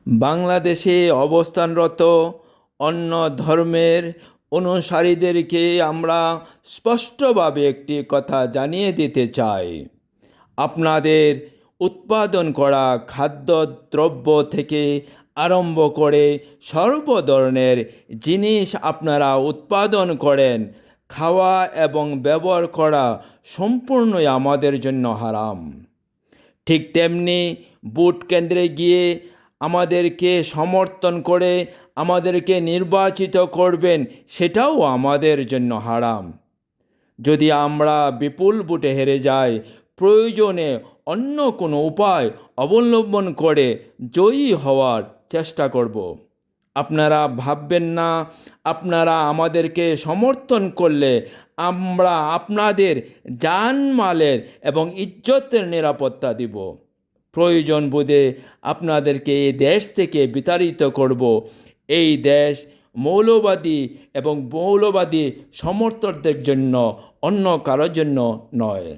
বাংলাদেশে অবস্থানরত অন্য ধর্মের অনুসারীদেরকে আমরা স্পষ্টভাবে একটি কথা জানিয়ে দিতে চাই। আপনাদের উৎপাদন করা খাদ্যদ্রব্য থেকে আরম্ভ করে সর্ব ধরনের জিনিস আপনারা উৎপাদন করেন, খাওয়া এবং ব্যবহার করা সম্পূর্ণই আমাদের জন্য হারাম। ঠিক তেমনি ভোট কেন্দ্রে গিয়ে আমাদেরকে সমর্থন করে আমাদেরকে নির্বাচিত করবেন, সেটাও আমাদের জন্য হারাম। যদি আমরা বিপুল ভোটে হেরে যাই, প্রয়োজনে অন্য কোনো উপায় অবলম্বন করে জয়ী হওয়ার চেষ্টা করব। আপনারা ভাববেন না আপনারা আমাদেরকে সমর্থন করলে আমরা আপনাদের জানমালের এবং ইজ্জতের নিরাপত্তা দিব। প্রয়োজন বোধে আপনাদেরকে এই দেশ থেকে বিতাড়িত করব। এই দেশ মৌলবাদী এবং মৌলবাদী সমর্থকদের জন্য, অন্য কারোর জন্য নয়।